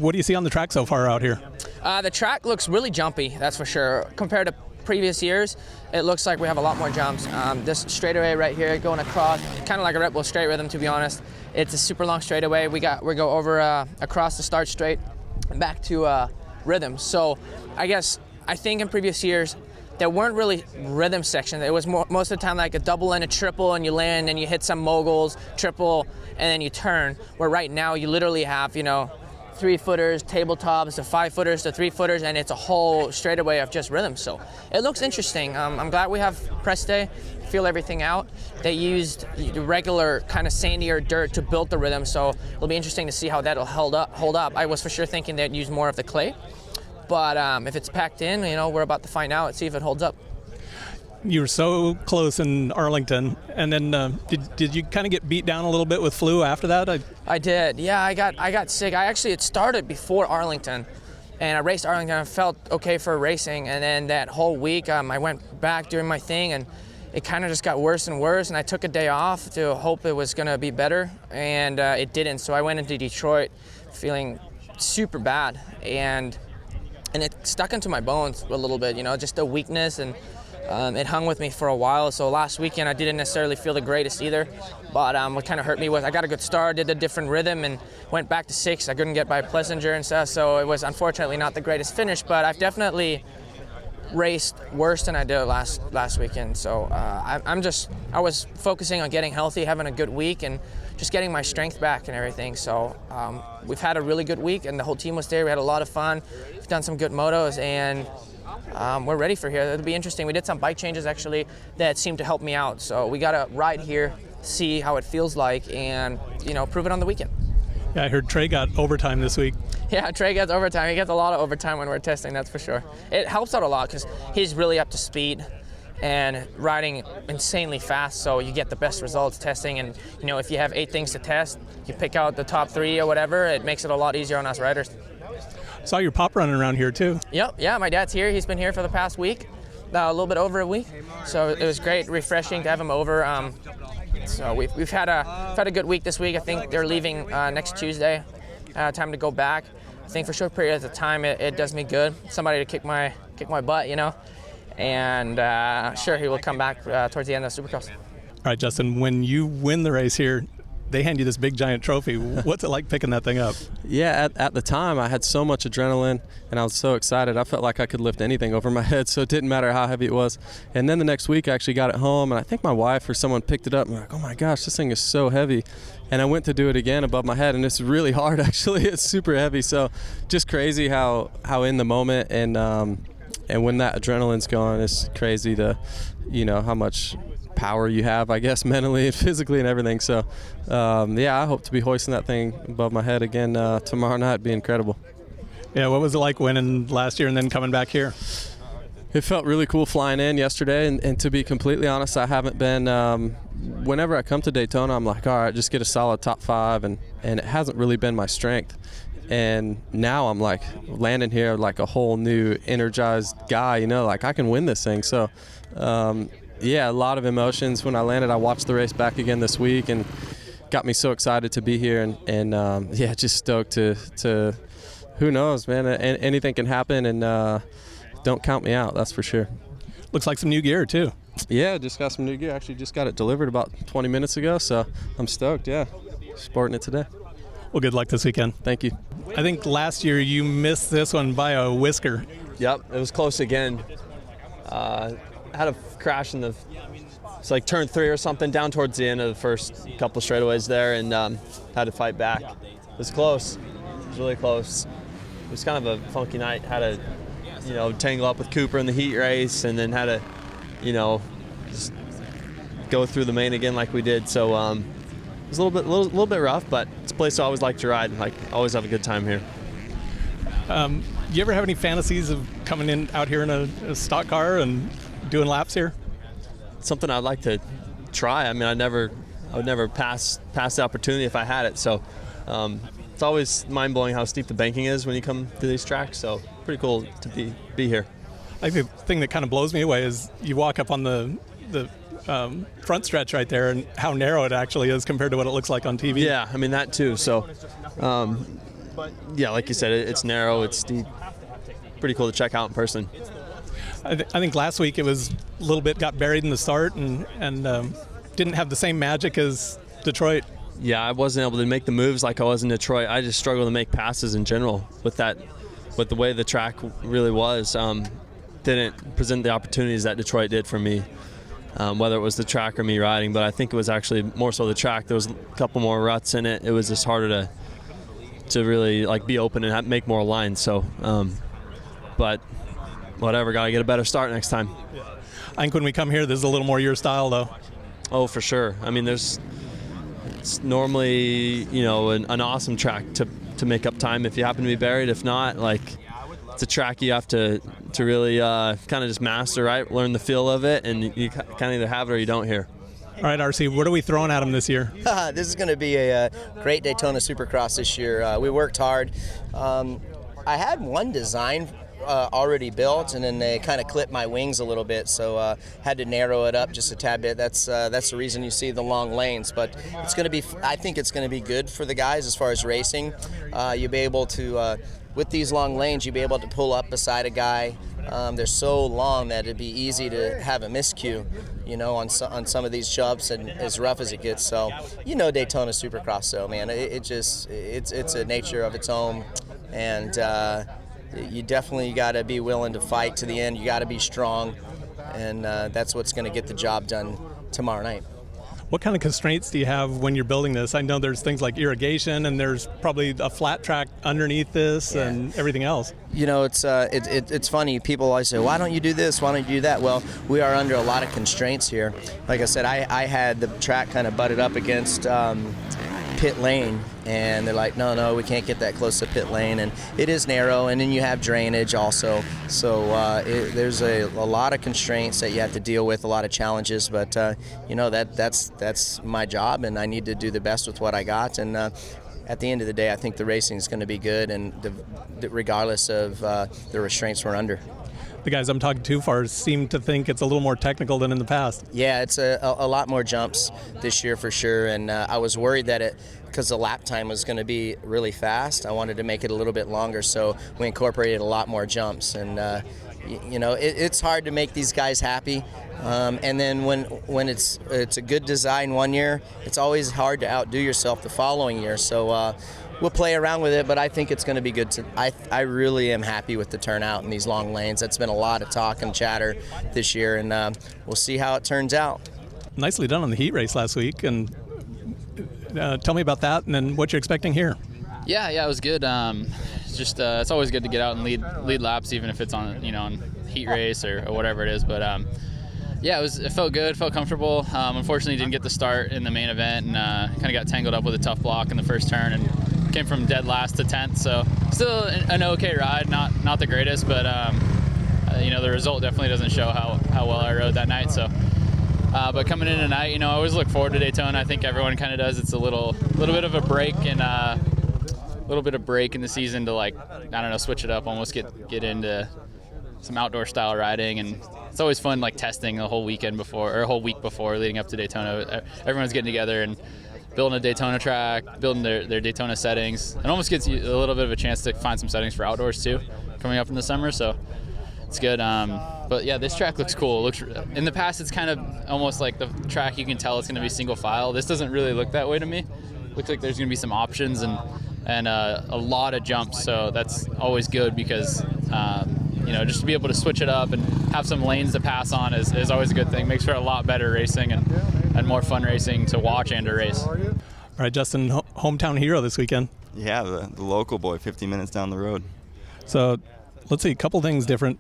What do you see on the track so far out here? The track looks really jumpy, that's for sure. Compared to previous years, it looks like we have a lot more jumps. This straightaway right here going across, kind of like a Red Bull straight rhythm, to be honest. It's a super long straightaway. We go over across the start straight back to rhythm. So I think in previous years, there weren't really rhythm sections. It was most of the time like a double and a triple, and you land and you hit some moguls, triple, and then you turn. Where right now you literally have, 3-footers, tabletops, to 5-footers, to 3-footers, and it's a whole straightaway of just rhythm. So it looks interesting. I'm glad we have press day, feel everything out. They used the regular kind of sandier dirt to build the rhythm, so it'll be interesting to see how that'll hold up. I was for sure thinking they'd use more of the clay. But if it's packed in, we're about to find out, see if it holds up. You were so close in Arlington, and then did you kind of get beat down a little bit with flu after that? I did. Yeah, I got sick. It started before Arlington, and I raced Arlington. I felt okay for racing, and then that whole week I went back doing my thing, and it kind of just got worse and worse, and I took a day off to hope it was going to be better, and it didn't. So I went into Detroit feeling super bad, and it stuck into my bones a little bit, just the weakness, and it hung with me for a while. So last weekend I didn't necessarily feel the greatest either, but what kind of hurt me was I got a good start, did a different rhythm, and went back to 6. I couldn't get by Plessinger and stuff, so it was unfortunately not the greatest finish, but I've definitely raced worse than I did last weekend. So I was focusing on getting healthy, having a good week, and just getting my strength back and everything. So we've had a really good week, and the whole team was there. We had a lot of fun. We've done some good motos, and we're ready for here. It'll be interesting. We did some bike changes actually that seemed to help me out. So we got to ride here, see how it feels like, and prove it on the weekend. Yeah, I heard Trey got overtime this week. Yeah, Trey gets overtime. He gets a lot of overtime when we're testing, that's for sure. It helps out a lot because he's really up to speed and riding insanely fast, so you get the best results testing. And if you have 8 things to test, you pick out the top 3 or whatever. It makes it a lot easier on us riders. Saw your pop running around here too. Yep, yeah, my dad's here. He's been here for the past week, a little bit over a week. So it was great, refreshing to have him over. So we've had a good week this week. I think they're leaving next Tuesday. Time to go back. I think for short periods of time it does me good. Somebody to kick my butt, And sure, he will come back towards the end of the Supercross. All right, Justin, when you win the race here, they hand you this big giant trophy. What's it like picking that thing up? Yeah, at the time I had so much adrenaline and I was so excited. I felt like I could lift anything over my head, so it didn't matter how heavy it was. And then the next week I actually got it home, and I think my wife or someone picked it up, and I'm like, oh my gosh, this thing is so heavy. And I went to do it again above my head, and it's really hard actually. It's super heavy. So just crazy how in the moment, and when that adrenaline's going, it's crazy to how much power you have, I guess, mentally and physically and everything. So I hope to be hoisting that thing above my head again tomorrow night. It'd be incredible. Yeah, what was it like winning last year and then coming back here? It felt really cool flying in yesterday, and to be completely honest, I haven't been whenever I come to Daytona, I'm like, all right, just get a solid top 5, and it hasn't really been my strength. And now I'm like landing here like a whole new energized guy, like I can win this thing. So a lot of emotions when I landed. I watched the race back again this week and got me so excited to be here, and just stoked to who knows, man, anything can happen, and don't count me out, that's for sure. Looks like some new gear too. Yeah, just got some new gear. Actually just got it delivered about 20 minutes ago, so I'm stoked. Yeah, sporting it today. Well, good luck this weekend. Thank you. I think last year you missed this one by a whisker. Yep, it was close again. Had a crash in it's like turn 3 or something, down towards the end of the first couple straightaways there, and had to fight back. It was close. It was really close. It was kind of a funky night. Had to, tangle up with Cooper in the heat race, and then had to, just go through the main again like we did. So it was a little bit rough, but it's a place I always like to ride. Like, always have a good time here. You ever have any fantasies of coming out here in a stock car and doing laps here? It's something I'd like to try. I mean, I would never pass the opportunity if I had it. So it's always mind-blowing how steep the banking is when you come to these tracks. So pretty cool to be here. I think the thing that kind of blows me away is you walk up on the front stretch right there, and how narrow it actually is compared to what it looks like on TV. Yeah, I mean that too. So But yeah, like you said, it's narrow, it's steep. Pretty cool to check out in person. I think last week it was a little bit got buried in the start and didn't have the same magic as Detroit. Yeah, I wasn't able to make the moves like I was in Detroit. I just struggled to make passes in general with the way the track really was. Didn't present the opportunities that Detroit did for me, whether it was the track or me riding. But I think it was actually more so the track. There was a couple more ruts in it. It was just harder to really like be open and make more lines. So, but whatever, got to get a better start next time. I think when we come here, there's a little more your style, though. Oh, for sure. I mean, it's normally, an awesome track to make up time if you happen to be buried. If not, like, it's a track you have to really kind of just master, right? Learn the feel of it, and you kind of either have it or you don't here. All right, RC, what are we throwing at him this year? This is going to be a great Daytona Supercross this year. We worked hard. I had one design already built, and then they kind of clipped my wings a little bit, so had to narrow it up just a tad bit. That's the reason you see the long lanes. But it's going to be, I think it's going to be good for the guys as far as racing. You'll be able to, with these long lanes, you'll be able to pull up beside a guy. They're so long that it'd be easy to have a miscue, on some of these jumps, and as rough as it gets. So, Daytona Supercross, though, man, it's a nature of its own, and you definitely got to be willing to fight to the end. You got to be strong, and that's what's going to get the job done tomorrow night. What kind of constraints do you have when you're building this? I know there's things like irrigation, and there's probably a flat track underneath this, and everything else. It's funny. People always say, "Why don't you do this? Why don't you do that?" Well, we are under a lot of constraints here. Like I said, I had the track kind of butted up against pit lane, and they're like, no, we can't get that close to pit lane, and it is narrow, and then you have drainage also, so there's a lot of constraints that you have to deal with, a lot of challenges, but that's my job, and I need to do the best with what I got, and at the end of the day, I think the racing is going to be good, and regardless of the restraints we're under. The guys I'm talking to far seem to think it's a little more technical than in the past. Yeah, it's a lot more jumps this year for sure, and I was worried that because the lap time was going to be really fast, I wanted to make it a little bit longer, so we incorporated a lot more jumps, and it's hard to make these guys happy, and then when it's a good design one year, it's always hard to outdo yourself the following year, so we'll play around with it, but I think it's going to be good. I really am happy with the turnout in these long lanes. That's been a lot of talk and chatter this year, and we'll see how it turns out. Nicely done on the heat race last week, and tell me about that, and then what you're expecting here. Yeah, it was good. It's always good to get out and lead laps, even if it's on heat race or whatever it is. But it felt good, felt comfortable. Unfortunately, didn't get the start in the main event, and kind of got tangled up with a tough block in the first turn, and came from dead last to 10th. So still an okay ride, not the greatest, but the result definitely doesn't show how well I rode that night. So. But coming in tonight, I always look forward to Daytona. I think everyone kind of does. It's a little bit of a break and a little bit of break in the season to switch it up, almost get into some outdoor style riding, and it's always fun testing the whole weekend before or a whole week before leading up to Daytona. Everyone's getting together and building a Daytona track, building their Daytona settings. It almost gives you a little bit of a chance to find some settings for outdoors too, coming up in the summer. So it's good. But yeah, this track looks cool. In the past, it's kind of almost like the track you can tell it's going to be single file. This doesn't really look that way to me. Looks like there's going to be some options and a lot of jumps. So that's always good because just to be able to switch it up and have some lanes to pass on is always a good thing. Makes for a lot better racing and more fun racing to watch and to race. All right, Justin, hometown hero this weekend. Yeah, the local boy, 50 minutes down the road. So let's see, a couple things different.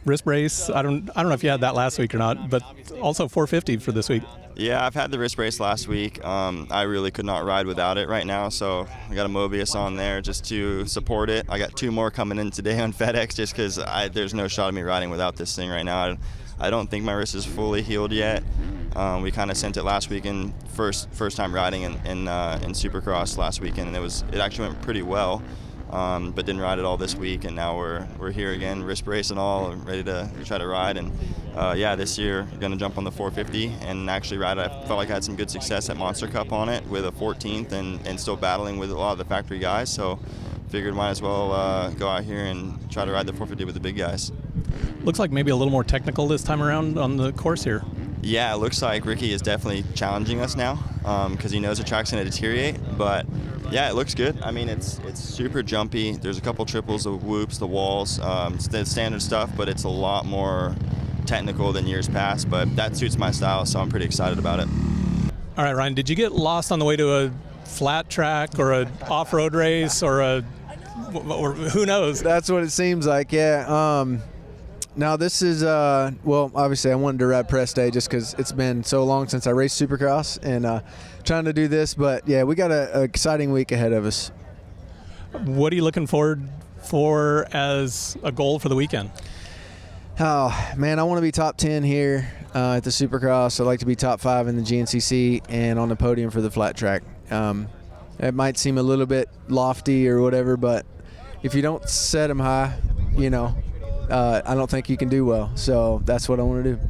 Wrist brace, I don't know if you had that last week or not, but also 450 for this week. Yeah, I've had the wrist brace last week. I really could not ride without it right now, so I got a Mobius on there just to support it. I got 2 more coming in today on FedEx just because there's no shot of me riding without this thing right now. I don't think my wrist is fully healed yet. We kind of sent it last weekend, first time riding in Supercross last weekend, and it actually went pretty well. But didn't ride it all this week, and now we're here again, wrist brace and all, ready to try to ride. And yeah, this year going to jump on the 450 and actually ride it. I felt like I had some good success at Monster Cup on it with a 14th and still battling with a lot of the factory guys. So figured might as well go out here and try to ride the 450 with the big guys. Looks like maybe a little more technical this time around on the course here. Yeah, it looks like Ricky is definitely challenging us now because he knows the track's going to deteriorate. But yeah, it looks good. I mean, it's super jumpy. There's a couple triples of whoops, the walls, it's the standard stuff, but it's a lot more technical than years past. But that suits my style, so I'm pretty excited about it. All right, Ryan, did you get lost on the way to a flat track or an off-road race or who knows? That's what it seems like, yeah. Now this is, well, obviously I wanted to ride press day just because it's been so long since I raced Supercross and trying to do this. But, yeah, we got an exciting week ahead of us. What are you looking forward for as a goal for the weekend? Oh, man, I want to be top 10 here at the Supercross. I'd like to be top 5 in the GNCC and on the podium for the flat track. It might seem a little bit lofty or whatever, but if you don't set them high, I don't think you can do well. So that's what I want to do.